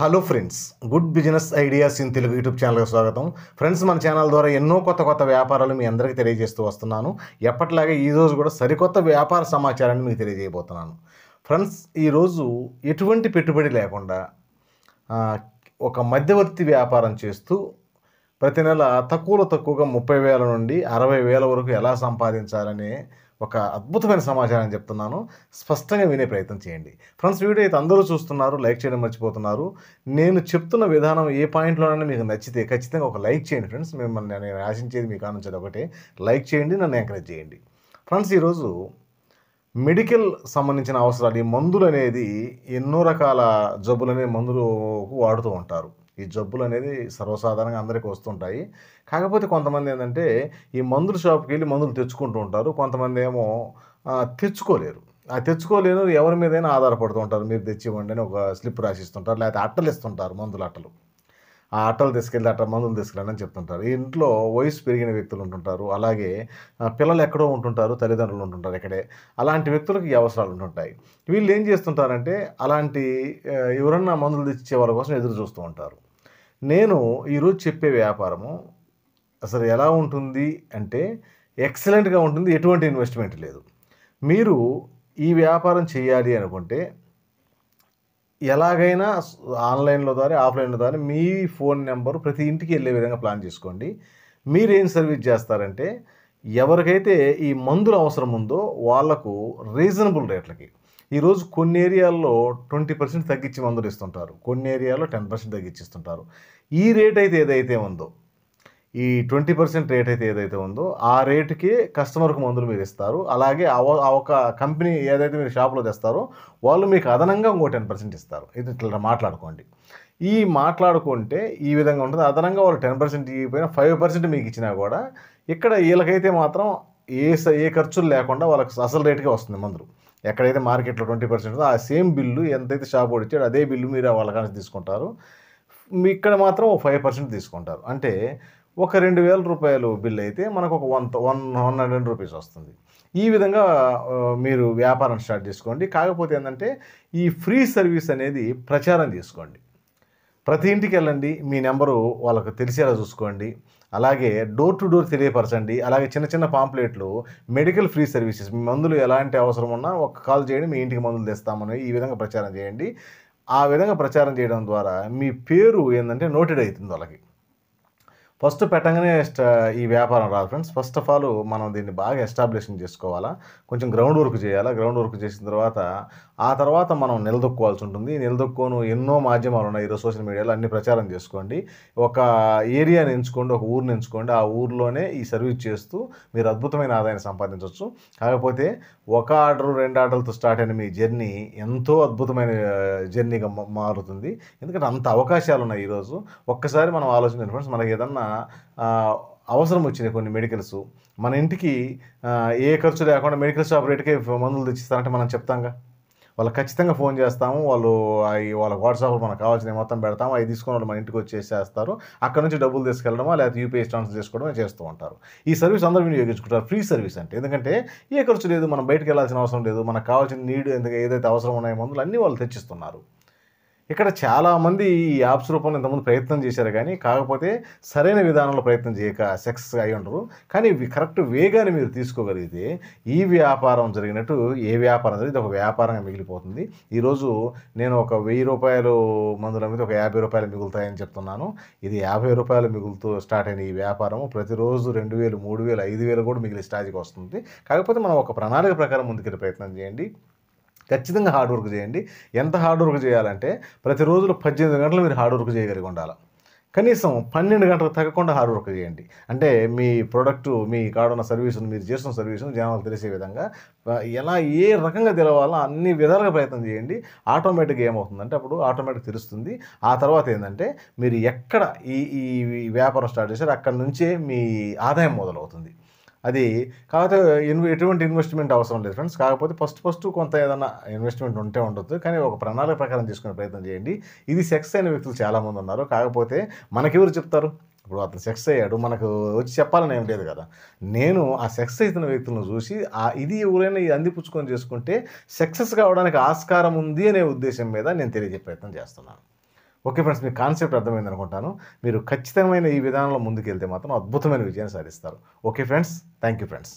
Hello friends, good business ideas in Telugu YouTube ఛానల్కి స్వాగతం. Friends, మన ఛానల్ ద్వారా ఎన్నో కొత్త వ్యాపారాలు మీ అందరికీ తెలియజేస్తూ వస్తున్నాను. ఎప్పటిలాగే ఈరోజు కూడా సరికొత్త వ్యాపార సమాచారాన్ని మీకు తెలియజేయబోతున్నాను. ఫ్రెండ్స్, ఈరోజు ఎటువంటి పెట్టుబడి లేకుండా ఒక మధ్యవర్తి వ్యాపారం చేస్తూ ప్రతి నెల తక్కువగా 30,000 నుండి 60,000 వరకు ఎలా సంపాదించాలనే ఒక అద్భుతమైన సమాచారం చెప్తున్నాను. స్పష్టంగా వినే ప్రయత్నం చేయండి. ఫ్రెండ్స్, వీడియో అయితే అందరూ చూస్తున్నారు, లైక్ చేయడం మర్చిపోతున్నారు. నేను చెప్తున్న విధానం ఏ పాయింట్లోనైనా మీకు నచ్చితే ఖచ్చితంగా ఒక లైక్ చేయండి. ఫ్రెండ్స్, మిమ్మల్ని నేను ఆశించేది మీకు ఆనందించేది ఒకటే, లైక్ చేయండి, నన్ను ఎంకరేజ్ చేయండి. ఫ్రెండ్స్, ఈరోజు మెడికల్ సంబంధించిన అవసరాలు, ఈ మందులు అనేది ఎన్నో రకాల జబ్బులనే మందులు వాడుతూ ఉంటారు. ఈ జబ్బులు అనేది సర్వసాధారణంగా అందరికీ వస్తుంటాయి. కాకపోతే కొంతమంది ఏంటంటే ఈ మందుల షాప్కి వెళ్ళి మందులు తెచ్చుకుంటూ ఉంటారు. కొంతమంది ఏమో తెచ్చుకోలేరు. తెచ్చుకోలేరు, ఎవరి మీదైనా ఆధారపడుతూ ఉంటారు. మీరు తెచ్చివ్వండి అని ఒక స్లిప్ రాసిస్తుంటారు, లేకపోతే అట్టలు ఇస్తుంటారు, మందుల అట్టలు. ఆ అట్టలు తీసుకెళ్ళి మందులు తీసుకెళ్ళండి అని చెప్తుంటారు. ఇంట్లో వయసు పెరిగిన వ్యక్తులు ఉంటుంటారు, అలాగే పిల్లలు ఎక్కడో ఉంటుంటారు, తల్లిదండ్రులు ఉంటుంటారు ఇక్కడే. అలాంటి వ్యక్తులకు ఈ అవసరాలు ఉంటుంటాయి. వీళ్ళు ఏం చేస్తుంటారంటే అలాంటి ఎవరన్నా మందులు తెచ్చే వాళ్ళ కోసం ఎదురు చూస్తూ ఉంటారు. నేను ఈరోజు చెప్పే వ్యాపారము అసలు ఎలా ఉంటుంది అంటే ఎక్సలెంట్గా ఉంటుంది. ఎటువంటి ఇన్వెస్ట్మెంట్ లేదు. మీరు ఈ వ్యాపారం చేయాలి అనుకుంటే ఎలాగైనా ఆన్లైన్లో ద్వారా ఆఫ్లైన్లో ద్వారా మీ ఫోన్ నెంబరు ప్రతి ఇంటికి వెళ్ళే విధంగా ప్లాన్ చేసుకోండి. మీరేం సర్వీస్ చేస్తారంటే ఎవరికైతే ఈ మందులు అవసరం ఉందో వాళ్లకు రీజనబుల్ రేట్లకి, ఈరోజు కొన్ని ఏరియాల్లో 20% తగ్గించి మందులు ఇస్తుంటారు, కొన్ని ఏరియాలో 10% తగ్గించిస్తుంటారు. ఈ రేట్ అయితే ఏదైతే ఉందో, ఈ 20% రేట్ అయితే ఏదైతే ఉందో ఆ రేటుకే కస్టమర్కి మందులు మీరు ఇస్తారు. అలాగే ఒక కంపెనీ ఏదైతే మీరు షాప్లో తెస్తారో వాళ్ళు మీకు అదనంగా ఇంకో 10% ఇస్తారు. ఇది ఇట్లా మాట్లాడుకోండి. ఈ మాట్లాడుకుంటే ఈ విధంగా ఉంటుంది. అదనంగా వాళ్ళు 10% ఇవ్వకపోయినా 5% మీకు ఇచ్చినా కూడా ఇక్కడ వీళ్ళకైతే మాత్రం ఏ ఖర్చులు లేకుండా వాళ్ళకి అసలు రేటుకే వస్తుంది మందులు. ఎక్కడైతే మార్కెట్లో 20% ఉందో ఆ సేమ్ బిల్లు ఎంతైతే షాప్ వాడు ఇచ్చాడో అదే బిల్లు మీరు వాళ్ళ కానీ తీసుకుంటారు. మీ ఇక్కడ మాత్రం 5% తీసుకుంటారు. అంటే ఒక 2,000 రూపాయలు బిల్ అయితే మనకు ఒక 100 రూపీస్ వస్తుంది. ఈ విధంగా మీరు వ్యాపారం స్టార్ట్ చేసుకోండి. కాకపోతే ఏంటంటే ఈ ఫ్రీ సర్వీస్ అనేది ప్రచారం చేసుకోండి. ప్రతి ఇంటికి వెళ్ళండి, మీ నెంబరు వాళ్ళకు తెలిసేలా చూసుకోండి. అలాగే డోర్ టు డోర్ తెలియపరచండి. అలాగే చిన్న పాంప్లెట్లు, మెడికల్ ఫ్రీ సర్వీసెస్, మీ మందులు ఎలాంటి అవసరం ఉన్నా ఒక కాల్ చేయండి, మీ ఇంటికి మందులు తెస్తామని ఈ విధంగా ప్రచారం చేయండి. ఆ విధంగా ప్రచారం చేయడం ద్వారా మీ పేరు ఏంటంటే నోటెడ్ అవుతుంది వాళ్ళకి. ఫస్ట్ పెట్టగానే ఈ వ్యాపారం రాదు ఫ్రెండ్స్. ఫస్ట్ ఆఫ్ ఆల్ మనం దీన్ని బాగా ఎస్టాబ్లిషింగ్ చేసుకోవాలా, కొంచెం గ్రౌండ్ వర్క్ చేయాలా. గ్రౌండ్ వర్క్ చేసిన తర్వాత ఆ తర్వాత మనం నిలదొక్కోవాల్సి ఉంటుంది. నిలదొక్కోను ఎన్నో మాధ్యమాలు ఉన్నాయి ఈరోజు సోషల్ మీడియాలో, అన్ని ప్రచారం చేసుకోండి. ఒక ఏరియాని ఎంచుకోండి, ఒక ఊరిని ఎంచుకోండి. ఆ ఊరిలోనే ఈ సర్వీస్ చేస్తూ మీరు అద్భుతమైన ఆదాయాన్ని సంపాదించవచ్చు. కాకపోతే ఒక ఆర్డర్ 2 ఆర్డర్లతో స్టార్ట్ అయిన మీ జర్నీ ఎంతో అద్భుతమైన జర్నీగా మారుతుంది. ఎందుకంటే అంత అవకాశాలు ఉన్నాయి ఈరోజు. ఒక్కసారి మనం ఆలోచించండి ఫ్రెండ్స్, మనకి ఏదన్నా అవసరం వచ్చినాయి కొన్ని మెడికల్స్, మన ఇంటికి ఏ ఖర్చు లేకుండా మెడికల్ షాప్ రేటుకే మందులు తెచ్చిస్తారంటే మనం చెప్తాంగా. వాళ్ళకి ఖచ్చితంగా ఫోన్ చేస్తాము, వాళ్ళ వాట్సాప్లో మనకు కావాల్సినవి మొత్తం పెడతాము, అవి తీసుకుని వాళ్ళు మన ఇంటికి వచ్చేసేస్తారు. అక్కడ నుంచి డబ్బులు తీసుకెళ్ళడమా లేకపోతే యూపీఐ ట్రాన్స్ఫర్ చేసుకోవడమే చేస్తూ ఉంటారు. ఈ సర్వీస్ అందరూ వినియోగించుకుంటారు, ఫ్రీ సర్వీస్ అంటే. ఎందుకంటే ఏ ఖర్చు లేదు, మనం బయటకు వెళ్ళాల్సిన అవసరం లేదు, మనకు కావాల్సిన నీడ్ ఏదైతే అవసరం ఉన్నాయో మందులు అన్నీ వాళ్ళు తెచ్చిస్తున్నారు. ఇక్కడ చాలామంది ఈ యాప్స్ రూపంలో ఇంతకుముందు ప్రయత్నం చేశారు, కానీ కాకపోతే సరైన విధానంలో ప్రయత్నం చేయక సక్సెస్ అయి ఉండరు. కానీ కరెక్ట్ వేగాన్ని మీరు తీసుకోగలిగితే ఈ వ్యాపారం జరిగినట్టు ఏ వ్యాపారం జరిగితే ఒక వ్యాపారంగా మిగిలిపోతుంది. ఈరోజు నేను ఒక 1,000 రూపాయలు మందుల మీద ఒక 50 రూపాయలు మిగులుతాయని చెప్తున్నాను. ఇది 50 రూపాయలు మిగులుతూ స్టార్ట్ అయిన ఈ వ్యాపారం ప్రతిరోజు 2,000, 3,000, 5,000 కూడా మిగిలి స్టార్ట్కి వస్తుంది. కాకపోతే మనం ఒక ప్రణాళిక ప్రకారం ముందుకెళ్ళే ప్రయత్నం చేయండి. ఖచ్చితంగా హార్డ్ వర్క్ చేయండి. ఎంత హార్డ్ వర్క్ చేయాలంటే ప్రతిరోజులు 18 గంటలు మీరు హార్డ్ వర్క్ చేయగలిగి ఉండాలి. కనీసం 12 గంటలు తగ్గకుండా హార్డ్ వర్క్ చేయండి. అంటే మీ ప్రోడక్టు, మీ కాడున్న సర్వీసును, మీరు చేస్తున్న సర్వీసును జనాలకు తెలిసే విధంగా ఎలా ఏ రకంగా తెలవాలో అన్ని విధాలుగా ప్రయత్నం చేయండి. ఆటోమేటిక్గా ఏమవుతుందంటే అప్పుడు ఆటోమేటిక్ తెలుస్తుంది. ఆ తర్వాత ఏంటంటే మీరు ఎక్కడ ఈ వ్యాపారం స్టార్ట్ చేశారో అక్కడి నుంచే మీ ఆదాయం మొదలవుతుంది. అది కాకపోతే ఎటువంటి ఇన్వెస్ట్మెంట్ అవసరం లేదు ఫ్రెండ్స్. కాకపోతే ఫస్ట్ కొంత ఏదైనా ఇన్వెస్ట్మెంట్ ఉంటే ఉండొచ్చు, కానీ ఒక ప్రణాళిక ప్రకారం తీసుకునే ప్రయత్నం చేయండి. ఇది సక్సెస్ అయిన వ్యక్తులు చాలామంది ఉన్నారు. కాకపోతే మనకెవరు చెప్తారు? ఇప్పుడు అతను సక్సెస్ అయ్యాడు, మనకు వచ్చి చెప్పాలని ఏం లేదు కదా. నేను ఆ సక్సెస్ అవుతున్న వ్యక్తులను చూసి ఇది ఎవరైనా అందిపుచ్చుకొని చేసుకుంటే సక్సెస్ కావడానికి ఆస్కారం ఉంది అనే ఉద్దేశం మీద నేను తెలియజేసే ప్రయత్నం చేస్తున్నాను. ఓకే ఫ్రెండ్స్, మీకు కాన్సెప్ట్ అర్థమైంది అనుకుంటాను. మీరు ఖచ్చితమైన ఈ విధానంలో ముందుకెళ్తే మాత్రం అద్భుతమైన విజయాన్ని సాధిస్తారు. Okay friends, thank you friends.